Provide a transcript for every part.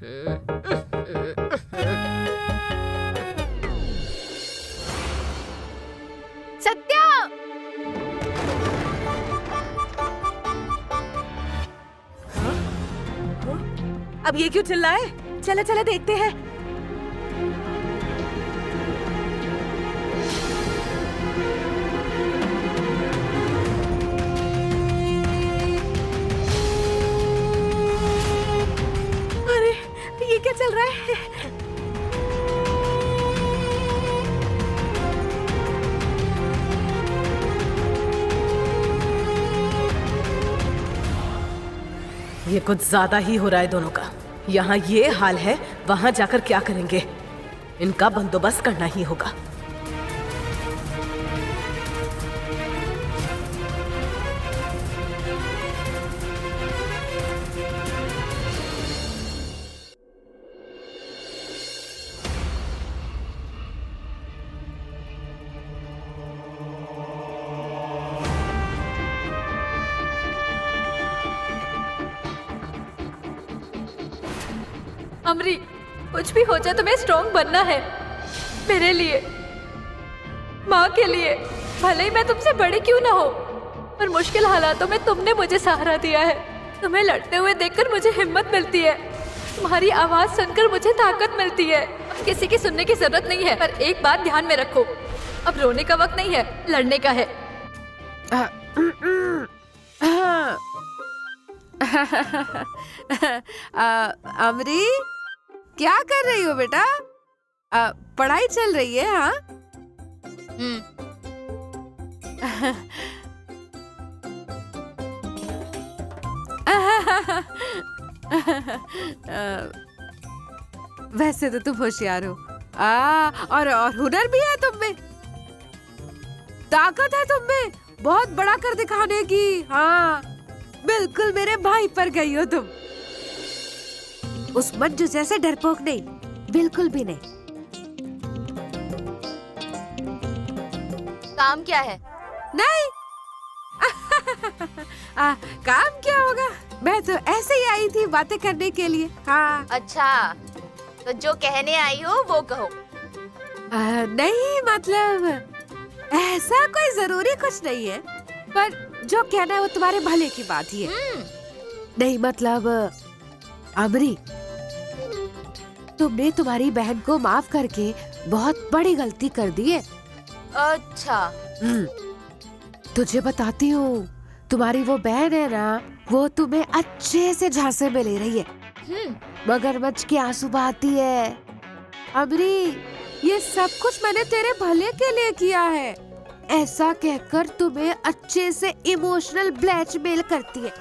सत्या! अब ये क्यों चिल्लाए? चलो चलो देखते हैं। अरे ये क्या चल रहा है? ये कुछ ज्यादा ही हो रहा है दोनों का। यहाँ ये हाल है, वहां जाकर क्या करेंगे? इनका बंदोबस्त करना ही होगा। अमरी, कुछ भी हो जाए तुम्हें स्ट्रॉन्ग बनना है। मेरे लिए, माँ के लिए। भले ही मैं तुमसे बड़ी क्यों ना हो, पर मुश्किल हालातों में तुमने मुझे सहारा दिया है। तुम्हें लड़ते हुए देखकर मुझे हिम्मत मिलती है। तुम्हारी आवाज सुनकर मुझे ताकत मिलती है। अब किसी की सुनने की जरूरत नहीं है। पर एक बात ध्यान में रखो, अब रोने का वक्त नहीं है, लड़ने का है। अमरी, क्या कर रही हो बेटा? पढ़ाई चल रही है? हाँ। वैसे तो तुम होशियार हो। और हुनर भी है तुम में, ताकत है तुम में, बहुत बड़ा कर दिखाने की। हाँ, बिल्कुल मेरे भाई पर गई हो तुम। उस मंजू जैसे डरपोक नहीं, बिल्कुल भी नहीं। काम क्या है? नहीं। काम क्या होगा? मैं तो ऐसे ही आई थी बातें करने के लिए। हाँ। अच्छा, तो जो कहने आई हो वो कहो। नहीं, मतलब ऐसा कोई जरूरी कुछ नहीं है, पर जो कहना है वो तुम्हारे भले की बात ही है। नहीं मतलब अमरी, तुमने तुम्हारी बहन को माफ करके बहुत बड़ी गलती कर दी है। अच्छा। तुझे बताती हूँ, तुम्हारी वो बहन है ना, वो तुम्हें अच्छे से झांसे में ले रही है। मगरमच्छ के आंसू बहाती है। अमरी, ये सब कुछ मैंने तेरे भले के लिए किया है, ऐसा कहकर तुम्हें अच्छे से इमोशनल ब्लैकमेल करती है।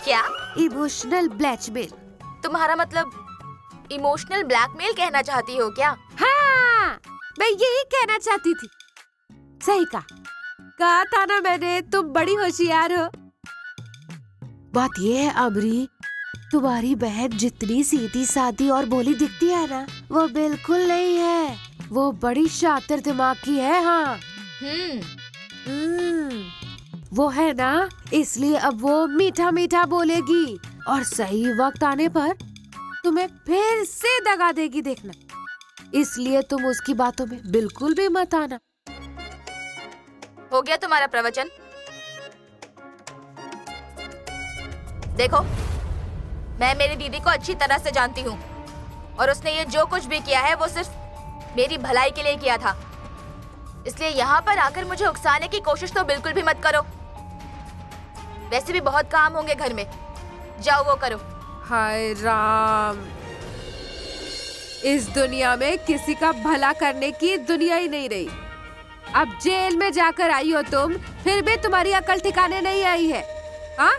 क्या? Emotional blackmail. तुम्हारा मतलब इमोशनल ब्लैकमेल कहना चाहती हो क्या? हाँ, मैं यही कहना चाहती थी। सही कहा था ना मैंने, तुम बड़ी होशियार हो। बात ये है अमरी, तुम्हारी बहन जितनी सीधी सादी और भोली दिखती है ना, वो बिल्कुल नहीं है। वो बड़ी शातिर दिमाग की है। हाँ। वो है ना, इसलिए अब वो मीठा मीठा बोलेगी और सही वक्त आने पर तुम्हें फिर से दगा देगी, देखना। इसलिए तुम उसकी बातों में बिल्कुल भी मत आना। हो गया तुम्हारा प्रवचन? देखो, मैं मेरी दीदी को अच्छी तरह से जानती हूँ और उसने ये जो कुछ भी किया है वो सिर्फ मेरी भलाई के लिए किया था। इसलिए यहाँ पर आकर मुझे उकसाने की कोशिश तो बिल्कुल भी मत करो। वैसे भी बहुत काम होंगे घर में, जाओ वो करो। हाय राम, इस दुनिया में किसी का भला करने की दुनिया ही नहीं रही। अब जेल में जाकर आई हो तुम, फिर भी तुम्हारी अकल ठिकाने नहीं आई है। हाँ?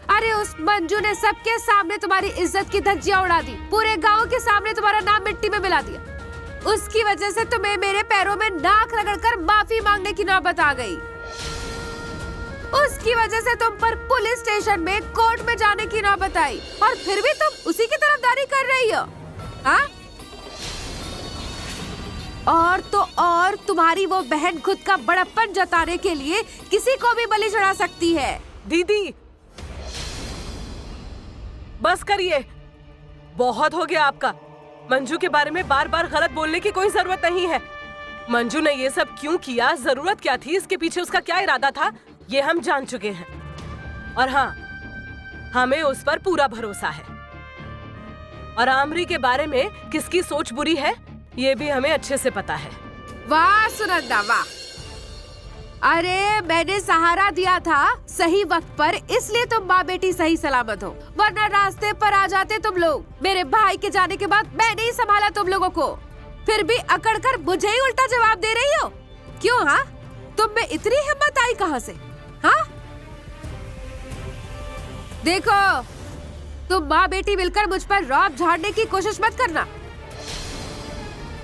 अरे उस मंजू ने सबके सामने तुम्हारी इज्जत की धज्जियां उड़ा दी, पूरे गांव के सामने तुम्हारा नाम मिट्टी में मिला दिया। उसकी वजह से तुम्हें मेरे पैरों में नाक रगड़कर माफी मांगने की नौबत आ गई। उसकी वजह से तुम पर पुलिस स्टेशन में, कोर्ट में जाने की नौबत आई, और फिर भी तुम उसी की तरफदारी कर रही हो। हाँ? और तो और तुम्हारी वो बहन खुद का बड़प्पन जताने के लिए किसी को भी बलि चढ़ा सकती है। दीदी, बस करिए। बहुत हो गया आपका। मंजू के बारे में बार बार गलत बोलने की कोई जरूरत नहीं है। मंजू ने ये सब क्यों किया, जरूरत क्या थी, इसके पीछे उसका क्या इरादा था, ये हम जान चुके हैं। और हाँ, हमें उस पर पूरा भरोसा है। और आमरी के बारे में किसकी सोच बुरी है, ये भी हमें अच्छे से पता है। वाह सुनंदा वाह। अरे मैंने सहारा दिया था सही वक्त पर, इसलिए तुम माँ बेटी सही सलामत हो, वरना रास्ते पर आ जाते तुम लोग। मेरे भाई के जाने के बाद मैंने ही संभाला तुम लोगों को, फिर भी अकड़ कर मुझे ही उल्टा जवाब दे रही हो। क्यों? हाँ, तुम में इतनी हिम्मत आई कहाँ से? हाँ देखो, तुम माँ बेटी मिलकर मुझ पर रौब झाड़ने की कोशिश मत करना।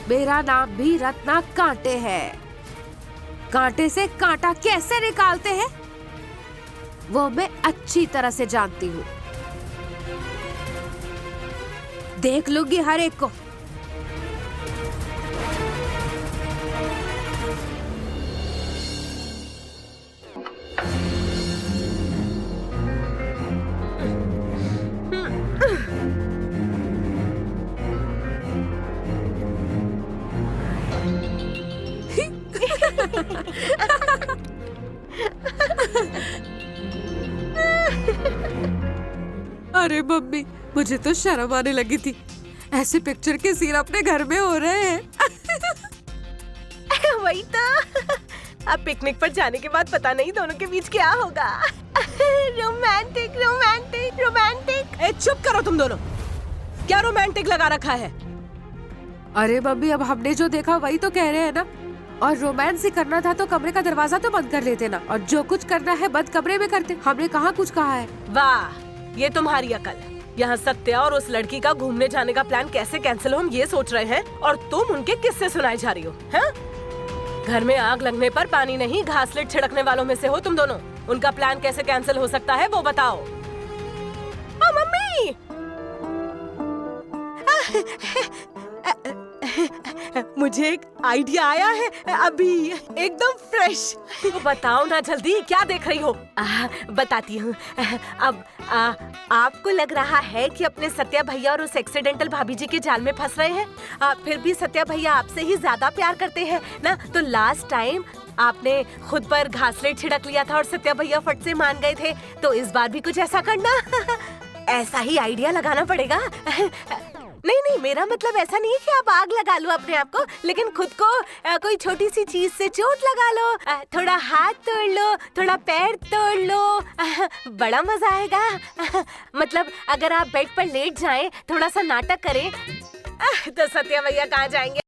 मेरा नाम भी रत्ना कांटे है। कांटे से कांटा कैसे निकालते हैं वो मैं अच्छी तरह से जानती हूँ। देख लूंगी हर एक को। अरे मम्मी, मुझे तो शर्म आने लगी थी। ऐसे पिक्चर के सीन अपने घर में हो रहे हैं। वही तो। अब पिकनिक पर जाने के बाद पता नहीं दोनों के बीच क्या होगा। Romantic romantic romantic. चुप करो तुम दोनों, क्या रोमांटिक लगा रखा है? अरे मम्मी, अब हमने जो देखा वही तो कह रहे हैं ना। और रोमांस ही करना था तो कमरे का दरवाजा तो बंद कर लेते ना, और जो कुछ करना है बंद कमरे में करते। हमने कहाँ कुछ कहा है। वाह, ये तुम्हारी अकल। यहाँ सत्या और उस लड़की का घूमने जाने का प्लान कैसे कैंसिल हो, हम ये सोच रहे हैं, और तुम उनके किस्से सुनाई जा रही हो। हैं? घर में आग लगने पर पानी नहीं घासलेट छिड़कने वालों में से हो तुम दोनों। उनका प्लान कैसे कैंसिल हो सकता है वो बताओ। मम्मी, मुझे एक आइडिया आया है अभी, एकदम फ्रेश। तो बताओ ना जल्दी, क्या देख रही हो? बताती हूँ। अब आपको लग रहा है कि अपने सत्या भैया और उस एक्सीडेंटल भाभी जी के जाल में फंस रहे हैं। फिर भी सत्या भैया आपसे ही ज्यादा प्यार करते हैं ना। तो लास्ट टाइम आपने खुद पर घासलेट छिड़क लिया था और सत्या भैया फट से मान गए थे, तो इस बार भी कुछ ऐसा करना। ऐसा ही आइडिया लगाना पड़ेगा। नहीं नहीं, मेरा मतलब ऐसा नहीं है कि आप आग लगा लो अपने आप को, लेकिन खुद को कोई छोटी सी चीज से चोट लगा लो, थोड़ा हाथ तोड़ लो, थोड़ा पैर तोड़ लो, बड़ा मजा आएगा। मतलब अगर आप बेड पर लेट जाएं, थोड़ा सा नाटक करें, तो सत्या भैया कहाँ जाएंगे?